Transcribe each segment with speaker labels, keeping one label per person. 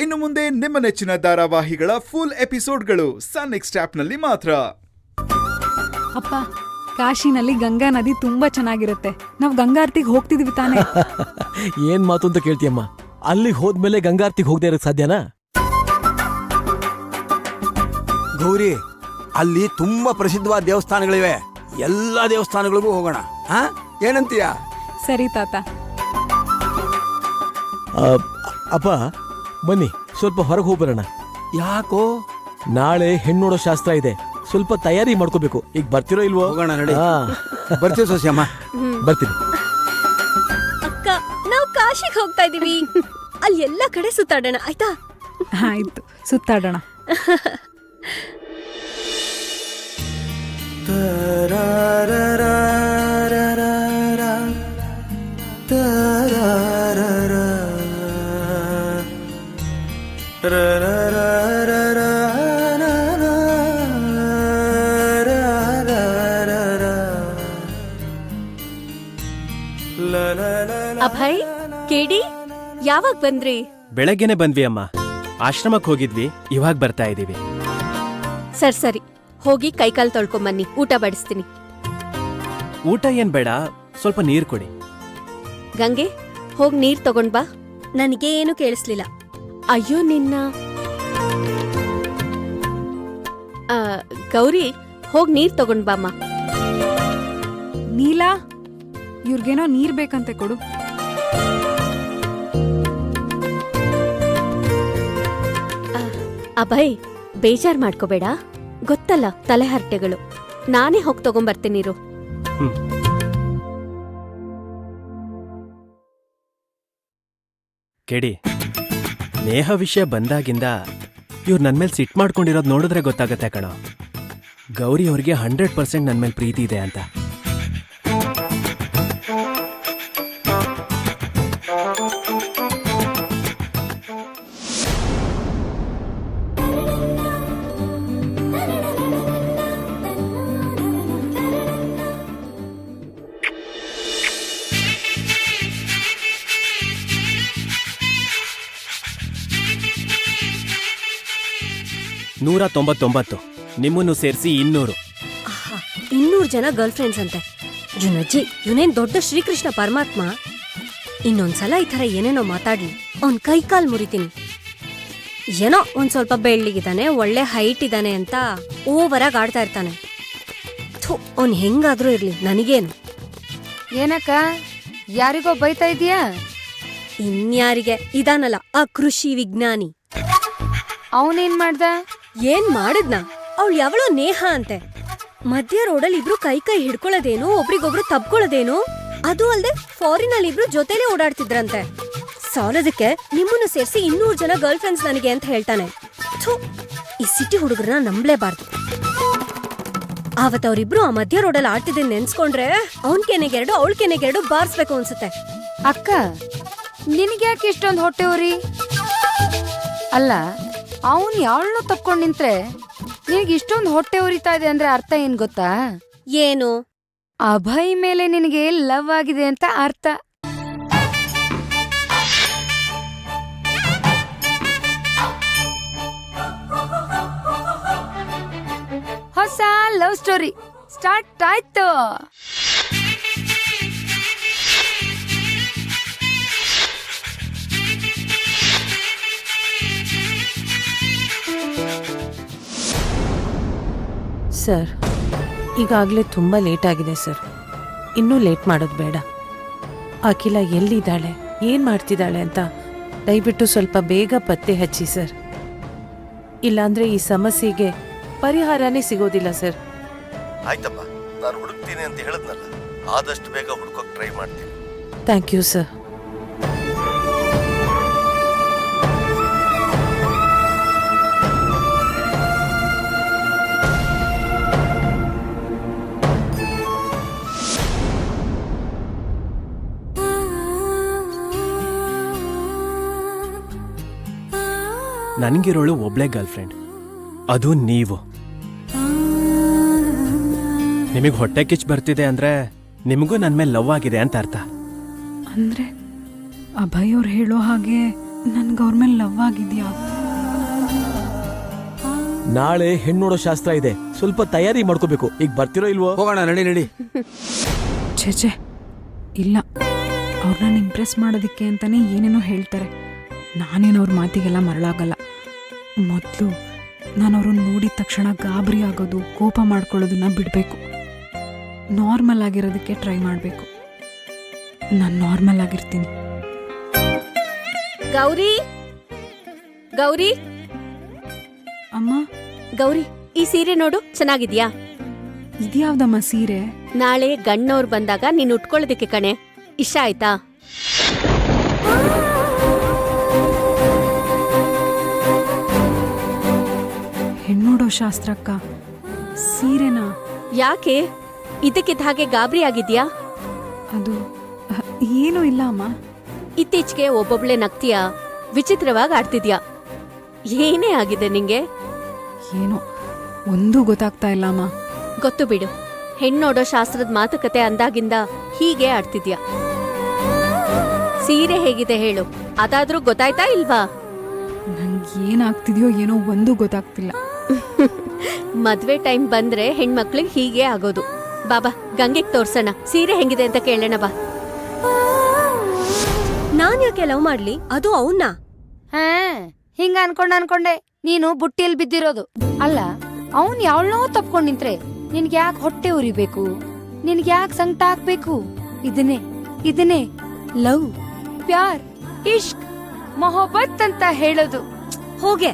Speaker 1: ಇನ್ನು ಮುಂದೆ ನಿಮ್ಮ ನೆಚ್ಚಿನ ಧಾರಾವಾಹಿಗಳ ಫುಲ್ ಎಪಿಸೋಡ್ಗಳು ಸನ್ ನೆಕ್ಸ್ಟ್ ಆಪ್ನಲ್ಲಿ ಮಾತ್ರ.
Speaker 2: ಅಪ್ಪ, ಕಾಶಿನಲ್ಲಿ ಗಂಗಾ ನದಿ ತುಂಬಾ ಚೆನ್ನಾಗಿರುತ್ತೆ. ನಾವು ಗಂಗಾರ್ತಿಗೆ ಹೋಗ್ತಿದೀವಿ ತಾನೆ?
Speaker 3: ಏನ್ ಮಾತು ಅಂತ ಕೇಳ್ತೀಯಮ್ಮ? ಅಲ್ಲಿಗೆ ಹೋದ್ಮೇಲೆ ಗಂಗಾರ್ತಿಗೆ ಹೋಗದೆ ಇರಕ್ ಸಾಧ್ಯನಾ?
Speaker 4: ಗೌರಿ, ಅಲ್ಲಿ ತುಂಬಾ ಪ್ರಸಿದ್ಧವಾದ ದೇವಸ್ಥಾನಗಳಿವೆ. ಎಲ್ಲಾ ದೇವಸ್ಥಾನಗಳಿಗೂ ಹೋಗೋಣ. ಏನಂತೀಯ?
Speaker 2: ಸರಿ ತಾತ.
Speaker 3: ಅಪ್ಪ ಬನ್ನಿ, ಸ್ವಲ್ಪ ಹೊರಗೆ ಹೋಗ್ಬರೋಣ.
Speaker 4: ಯಾಕೋ?
Speaker 3: ನಾಳೆ ಹೆಣ್ಣೋಡೋ ಶಾಸ್ತ್ರ ಇದೆ, ಸ್ವಲ್ಪ ತಯಾರಿ ಮಾಡ್ಕೋಬೇಕು. ಈಗ ಬರ್ತಿರೋ ಇಲ್ವೋ?
Speaker 4: ಹೋಗೋಣ ನಡಿ. ಬರ್ತೀವಿ ಸೋಸಿಯಮ್ಮ.
Speaker 3: ಬರ್ತೀನಿ.
Speaker 5: ಅಕ್ಕ, ನಾವು ಕಾಶಿಗೆ ಹೋಗ್ತಾ ಇದೀವಿ. ಅಲ್ಲಿ ಎಲ್ಲ ಕಡೆ ಸುತ್ತಾಡೋಣ, ಆಯ್ತಾ?
Speaker 2: ಆಯ್ತು, ಸುತ್ತಾಡೋಣ.
Speaker 5: ಅಭಯ್, ಕೇಡಿ, ಯಾವಾಗ ಬಂದ್ರಿ?
Speaker 6: ಬೆಳಗ್ಗೆನೆ ಬಂದ್ವಿ ಅಮ್ಮ. ಆಶ್ರಮಕ್ಕೆ ಹೋಗಿದ್ವಿ, ಇವಾಗ ಬರ್ತಾ ಇದೀವಿ.
Speaker 5: ಸರಿ, ಹೋಗಿ ಕೈಕಾಲು ತೊಳ್ಕೊಂಬನ್ನಿ, ಊಟ ಬಡಿಸ್ತೀನಿ.
Speaker 6: ಊಟ ಏನ್ ಬೇಡ, ಸ್ವಲ್ಪ ನೀರ್ ಕೊಡಿ.
Speaker 5: ಗಂಗೆ, ಹೋಗ್ ನೀರ್ ತಗೊಂಡ್ ಬಾ. ನನಗೆ ಏನು ಕೇಳಿಸ್ಲಿಲ್ಲ. ಅಯ್ಯೋ ನಿನ್ನ. ಗೌರಿ, ಹೋಗ್ ನೀರ್ ತಗೊಂಡ್ ಬಾಮ್ಮ.
Speaker 2: ನೀಲಾ, ಇವ್ರಿಗೇನೋ ನೀರ್ ಬೇಕಂತೆ, ಕೊಡು.
Speaker 5: ಅಭಯ್, ಬೇಜಾರ್ ಮಾಡ್ಕೋಬೇಡ. ಗೊತ್ತಲ್ಲ, ತಲೆಹರಟೆಗಳು. ನಾನೇ ಹೋಗಿ ತಗೊಂಬರ್ತೀನಿ ನೀರು.
Speaker 6: ಕೇಳಿ, ನೇಹ ವಿಷಯ ಬಂದಾಗಿಂದ ಇವ್ರು ನನ್ ಮೇಲೆ ಸಿಟ್ ಮಾಡ್ಕೊಂಡಿರೋದು ನೋಡಿದ್ರೆ ಗೊತ್ತಾಗತ್ತೆ ಕಣೋ. ಗೌರಿ ಅವ್ರಿಗೆ 100% ನನ್ ಮೇಲೆ ಪ್ರೀತಿ ಇದೆ ಅಂತ. $199, ನಿಮ್ಮನ್ನು ಸೇರಿಸಿ 200.
Speaker 5: 200 ಜನ ಗರ್ಲ್ ಫ್ರೆಂಡ್ಸ್ ಅಂತೆ. ಜುನಜ್ಜಿ, ಇವನೇನ್ ದೊಡ್ಡ ಶ್ರೀಕೃಷ್ಣ ಪರಮಾತ್ಮ? ಇನ್ನೊಂದ್ಸಲ ಈ ತರ ಏನೇನೋ ಮಾತಾಡ್ಲಿ, ಅವ್ನ್ ಕೈ ಕಾಲ್ ಮುರಿತೀನಿ. ಏನೋ ಒಂದ್ ಸ್ವಲ್ಪ ಬೆಳ್ಳಿಗಿದ್ದಾನೆ, ಒಳ್ಳೆ ಹೈಟ್ ಇದ್ದಾನೆ ಅಂತ ಓವರ್ ಆಗಿ ಆಡ್ತಾ ಇರ್ತಾನೆ. ಅವ್ನ್ ಹೆಂಗಾದ್ರೂ ಇರ್ಲಿ, ನನಗೇನು.
Speaker 7: ಏನಕ್ಕ, ಯಾರಿಗೋ ಬೈತಾ ಇದೀಯಾ?
Speaker 5: ಇನ್ಯಾರಿಗೆ? ಇದಾನಲ್ಲ ಆ ಕೃಷಿ ವಿಜ್ಞಾನಿ.
Speaker 7: ಅವನೇನ್ ಮಾಡ್ದ?
Speaker 5: ಏನ್ ಮಾಡಿದ್ನ? ಅವಳು ಯಾವಳೋ ನೇಹ ಅಂತೆ. ಮಧ್ಯ ರೋಡಲ್ಲಿ ಇಬ್ರು ಕೈ ಹಿಡ್ಕೊಳ್ಳೋದೇನು, ಒಬ್ರಿಗೊಬ್ರು ತಬ್ಕೊಳ್ಳೋದೇನು. ಅದು ಅಲ್ದೆ ಫಾರಿನ್ ಅಲ್ಲಿ ಇಬ್ರು ಜೊತೆಲೇ ಓಡಾಡ್ತಿದ್ರಂತೆ. ಸಾಲದಕ್ಕೆ ನಿಮ್ಮನ್ನು ಸೇರಿಸಿ 200 ಜನ ಗರ್ಲ್ ಫ್ರೆಂಡ್ಸ್ ನನಗೆ ಅಂತ ಹೇಳ್ತಾನೆ. ಈ ಸಿಟಿ ಹುಡುಗರನ್ನ ನಂಬಲೇಬಾರ್ದು. ಅವತ್ತವ್ರಿಬ್ರು ಆ ಮಧ್ಯ ರೋಡಲ್ಲಿ ಆಡ್ತಿದ್ದ ನೆನ್ಸ್ಕೊಂಡ್ರೆ ಅವನ್ ಕೆನೆಗೆರಡು ಅವಳ ಕೆನೆಗೆರಡು ಬಾರಿಸ್ಬೇಕು ಅನ್ಸುತ್ತೆ.
Speaker 7: ಅಕ್ಕ, ನಿನಗ್ಯಾಕೆ ಇಷ್ಟೊಂದು ಹೊಟ್ಟೆ ಉರಿ? ಅಲ್ಲ, ಅವನ್ ಯಾವಳನ್ನೋ ತಪ್ಕೊಂಡ್ ನಿಂತ್ರೆ ನಿನಗೆ ಇಷ್ಟೊಂದು ಹೊಟ್ಟೆ ಉರಿತಾ ಇದೆ ಅಂದ್ರೆ ಅರ್ಥ ಏನ್ ಗೊತ್ತಾ?
Speaker 5: ಏನು?
Speaker 7: ಅಭಯ್ ಮೇಲೆ ನಿನಗೆ ಲವ್ ಆಗಿದೆ ಅಂತ ಅರ್ಥ. ಹೊಸ ಲವ್ ಸ್ಟೋರಿ ಸ್ಟಾರ್ಟ್ ಆಯ್ತು.
Speaker 8: ಸರ್, ಈಗಾಗಲೇ ತುಂಬ ಲೇಟ್ ಆಗಿದೆ ಸರ್. ಇನ್ನೂ ಲೇಟ್ ಮಾಡೋದು ಬೇಡ. ಅಖಿಲ ಎಲ್ಲಿದ್ದಾಳೆ, ಏನು ಮಾಡ್ತಿದ್ದಾಳೆ ಅಂತ ದಯವಿಟ್ಟು ಸ್ವಲ್ಪ ಬೇಗ ಪತ್ತೆ ಹಚ್ಚಿ ಸರ್. ಇಲ್ಲಾಂದರೆ ಈ ಸಮಸ್ಯೆಗೆ ಪರಿಹಾರನೇ ಸಿಗೋದಿಲ್ಲ ಸರ್.
Speaker 9: ಆಯ್ತಪ್ಪ, ನಾನು ಹುಡುಕ್ತೀನಿ ಅಂತ ಹೇಳಿದ್ನಲ್ಲ, ಆದಷ್ಟು ಬೇಗ ಹುಡುಕೋಕೆ ಟ್ರೈ ಮಾಡ್ತೀನಿ.
Speaker 8: Thank you sir.
Speaker 6: ನನಗಿರೋಳು ಒಬ್ಳೆ ಗರ್ಲ್ ಫ್ರೆಂಡ್, ಅದು ನೀವು. ನಿಮಗೆ ಹೊಟ್ಟೆ ಕಿಚ್ಚು ಬರ್ತಿದೆ ಅಂದ್ರೆ ನಿಮಗೂ ನನ್ನ ಮೇಲೆ ಲವ್ ಆಗಿದೆ ಅಂತ ಅರ್ಥ.
Speaker 2: ಅಂದ್ರೆ ಅಭಯ್ ಅವ್ರು ಹೇಳೋ ಹಾಗೆ ನನ್ಗೆ ಅವ್ರ ಮೇಲೆ ಲವ್ ಆಗಿದ್ಯಾ?
Speaker 3: ನಾಳೆ ಹೆಣ್ಣು ನೋಡೋ ಶಾಸ್ತ್ರ ಇದೆ, ಸ್ವಲ್ಪ ತಯಾರಿ ಮಾಡ್ಕೋಬೇಕು. ಈಗ ಬರ್ತಿರೋ ಇಲ್ವೋ?
Speaker 4: ಹೋಗೋಣ, ನಡಿ ನಡಿ.
Speaker 2: ಛೇ ಇಲ್ಲ, ಅವ್ರನ್ನ ಇಂಪ್ರೆಸ್ ಮಾಡೋದಕ್ಕೆ ಅಂತಾನೆ ಏನೇನೋ ಹೇಳ್ತಾರೆ. ನಾನೇನು ಅವ್ರ ಮಾತಿಗೆಲ್ಲ ಮರಳಾಗಲ್ಲ. ಮೊದಲು ನಾನು ಅವ್ರನ್ನ ನೋಡಿದ ತಕ್ಷಣ ಗಾಬರಿ ಆಗೋದು, ಕೋಪ ಮಾಡ್ಕೊಳ್ಳೋದನ್ನ ಬಿಡಬೇಕು. ನಾರ್ಮಲ್ ಆಗಿರೋದಕ್ಕೆ ಟ್ರೈ ಮಾಡಬೇಕು. ನಾನು ನಾರ್ಮಲ್ ಆಗಿರ್ತೀನಿ.
Speaker 5: ಗೌರಿ, ಗೌರಿ,
Speaker 2: ಅಮ್ಮ,
Speaker 5: ಗೌರಿ, ಈ ಸೀರೆ ನೋಡು, ಚೆನ್ನಾಗಿದ್ಯಾ?
Speaker 2: ಇದ್ಯಾವ್ದಮ್ಮ ಸೀರೆ?
Speaker 5: ನಾಳೆ ಗಣ್ಣವ್ರು ಬಂದಾಗ ನೀನ್ ಉಟ್ಕೊಳ್ಳೋದಕ್ಕೆ ಕಣೆ. ಇಷ್ಟ ಆಯ್ತಾ?
Speaker 2: ಹೆಣ್ಣೋಡೋ ಶಾಸ್ತ್ರಕ್ಕ ಸೀರೆನಾ?
Speaker 5: ಯಾಕೆ ಇದಕ್ಕಿದ್ದ ಹಾಗೆ ಗಾಬರಿ ಆಗಿದ್ಯಾ?
Speaker 2: ಅದು ಏನೂ ಇಲ್ಲ ಅಮ್ಮ.
Speaker 5: ಇತ್ತೀಚೆಗೆ ಒಬ್ಬೊಬ್ಳೆ ನಗ್ತೀಯಾ, ವಿಚಿತ್ರವಾಗಿ ಆಡ್ತಿದ್ಯಾ. ಏನೇ ಆಗಿದೆ ನಿಂಗೆ?
Speaker 2: ಏನೋ ಒಂದೂ ಗೊತ್ತಾಗ್ತಾ ಇಲ್ಲ ಅಮ್ಮ.
Speaker 5: ಗೊತ್ತು ಬಿಡು, ಹೆಣ್ಣೋಡೋ ಶಾಸ್ತ್ರದ ಮಾತುಕತೆ ಅಂದಾಗಿಂದ ಹೀಗೆ ಆಡ್ತಿದ್ಯಾ. ಸೀರೆ ಹೇಗಿದೆ ಹೇಳು, ಅದಾದ್ರೂ ಗೊತ್ತಾಯ್ತಾ ಇಲ್ವಾ?
Speaker 2: ನಂಗೆ ಏನಾಗ್ತಿದ್ಯೋ ಏನೋ ಒಂದೂ ಗೊತ್ತಾಗ್ತಿಲ್ಲ.
Speaker 5: ಮದ್ವೆ ಟೈಮ್ ಬಂದ್ರೆ ಹೆಣ್ಮಕ್ಳಿಗೆ ಹೀಗೆ ಆಗೋದು. ಬಾಬಾ, ಗಂಗೆಗ್ ತೋರ್ಸೋಣ, ಸೀರೆ ಹೆಂಗಿದೆ ಅಂತ ಕೇಳೋಣ ಬಾ. ನಾನ್ ಯಾಕೆ ಲವ್ ಮಾಡ್ಲಿ, ಅದು ಅವನ್ನ?
Speaker 7: ಹಾ, ಹಿಂಗ ಅನ್ಕೊಂಡೆ ನೀನು ಬುಟ್ಟಿಯಲ್ಲಿ ಬಿದ್ದಿರೋದು. ಅಲ್ಲ, ಅವನ್ ಯಾವಳನೋ ತಪ್ಕೊಂಡ್ ನಿಂತ್ರೆ ನಿನ್ಗೆ ಯಾಕೆ ಹೊಟ್ಟೆ ಉರಿಬೇಕು? ನಿನ್ಗೆ ಯಾಕೆ ಸಂಕಟ ಆಗ್ಬೇಕು? ಇದನ್ನೇ ಲವ್, ಪ್ಯಾರ್, ಇಷ್ಕ್, ಮೊಹಬ್ಬತ್ ಅಂತ ಹೇಳೋದು.
Speaker 5: ಹೋಗೆ,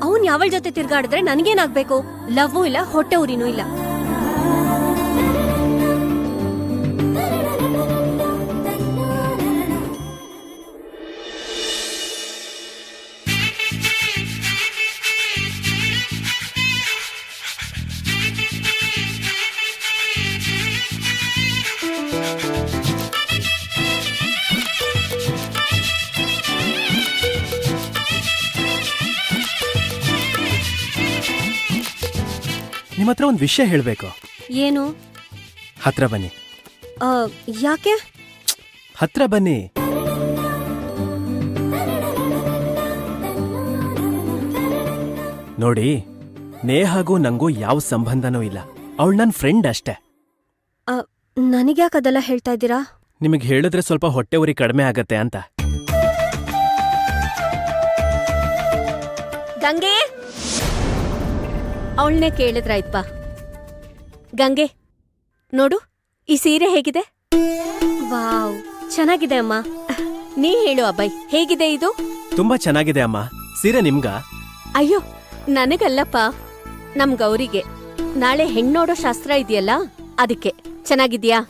Speaker 5: ಅವನ್ ಯಾವಳ ಜೊತೆ ತಿರ್ಗಾಡಿದ್ರೆ ನನ್ಗೇನಾಗ್ಬೇಕು? ಲವ್ವೂ ಇಲ್ಲ, ಹೊಟ್ಟೆ ಉರಿನೂ ಇಲ್ಲ.
Speaker 6: ನಿಮ್ಮ ಹತ್ರ ಒಂದು ವಿಷಯ ಹೇಳ್ಬೇಕು.
Speaker 5: ಏನು?
Speaker 6: ಹತ್ರ ಬನ್ನಿ.
Speaker 5: ಯಾಕೆ?
Speaker 6: ಹತ್ರ ಬನ್ನಿ. ನೋಡಿ, ನೇಹಾಗೂ ನಂಗೂ ಯಾವ ಸಂಬಂಧನೂ ಇಲ್ಲ. ಅವಳು ನನ್ನ ಫ್ರೆಂಡ್ ಅಷ್ಟೇ.
Speaker 5: ನನಗ್ಯಾಕೆ ಅದೆಲ್ಲ ಹೇಳ್ತಾ ಇದ್ದೀರಾ?
Speaker 6: ನಿಮಗೆ ಹೇಳಿದ್ರೆ ಸ್ವಲ್ಪ ಹೊಟ್ಟೆ ಉರಿ ಕಡಿಮೆ ಆಗತ್ತೆ ಅಂತ.
Speaker 5: ಗಂಗೆ, ಅವಳನ್ನೇ ಕೇಳಿದ್ರಾಯ್ತಪ್ಪ. ಗಂಗೆ, ನೋಡು, ಈ ಸೀರೆ ಹೇಗಿದೆ? ವಾವ್, ಚೆನ್ನಾಗಿದೆ ಅಮ್ಮ. ನೀ ಹೇಳು ಅಬ್ಬಾಯ್, ಹೇಗಿದೆ ಇದು?
Speaker 6: ತುಂಬಾ ಚೆನ್ನಾಗಿದೆ ಅಮ್ಮ. ಸೀರೆ ನಿಮ್ಗ?
Speaker 5: ಅಯ್ಯೋ, ನನಗಲ್ಲಪ್ಪ, ನಮ್ ಗೌರಿಗೆ. ನಾಳೆ ಹೆಣ್ಣೋಡೋ ಶಾಸ್ತ್ರ ಇದೆಯಲ್ಲ, ಅದಕ್ಕೆ. ಚೆನ್ನಾಗಿದ್ಯಾ?